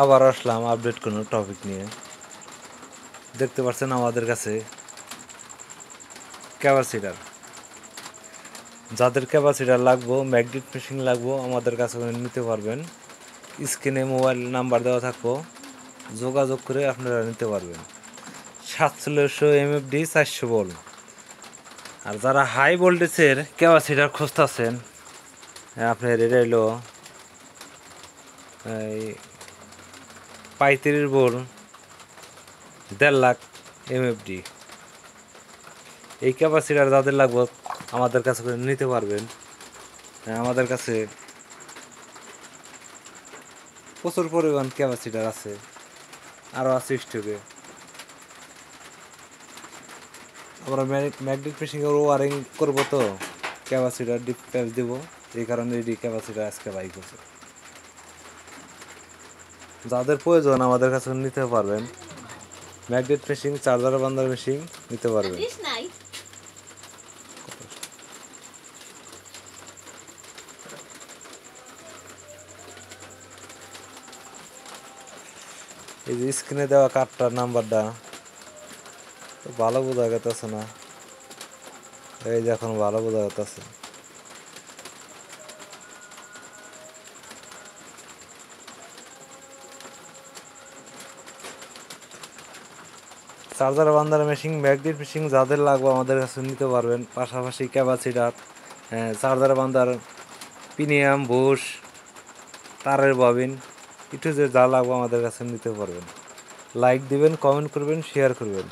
আবার আসলাম আপডেট কোনো টপিক নিয়ে। দেখতে পাচ্ছেন আমাদের কাছে ক্যাপাসিটার, যাদের ক্যাপাসিটার লাগবো, ম্যাগনেট মেশিন লাগবো, আমাদের কাছে নিতে পারবেন। স্ক্রিনে মোবাইল নাম্বার দেওয়া থাকবো, যোগাযোগ করে আপনারা নিতে পারবেন। 700 MFD 400 ভোল্ট। আর যারা হাই ভোল্টেজের ক্যাপাসিটার খুঁজতেছেন, আপনার এটা হলো এই 35 ভোল্ট 1.5 লাখ MFD। এই ক্যাপাসিটার যাদের লাগবে আমাদের কাছে নিতে পারবেন। আমাদের কাছে প্রচুর পরিমাণ ক্যাপাসিটার আছে, আরও আছে স্টকে। আমরা ম্যাগনেট মেশিনের ওয়ারিং করবো, তো ক্যাপাসিটার ডিপ প্যাচ দেবো, এই কারণে এটি ক্যাপাসিটার আজকে বাই করছে। যাদের প্রয়োজন আমাদের কাছে নিতে পারবেন। ম্যাগনেট মেশিন, চার্জার বান্ধার মেশিন নিতে পারবেন। এই যে স্ক্রিনে দেওয়া কার্ডটার নাম্বারটা ভালো বোঝা যেতেছে না, এই যে এখন ভালো বোঝা যেতেছে। চার্জার বান্ধার মেশিন, ম্যাগনেট মেশিন যাদের লাগবে আমাদের কাছে নিতে পারবেন। পাশাপাশি ক্যাপাসিটার, চার্জার বান্ধার প্রিমিয়াম বুশ, তারের ববিন, একটু যে যা লাগবে আমাদের কাছে নিতে পারবেন। লাইক দিবেন, কমেন্ট করবেন, শেয়ার করবেন।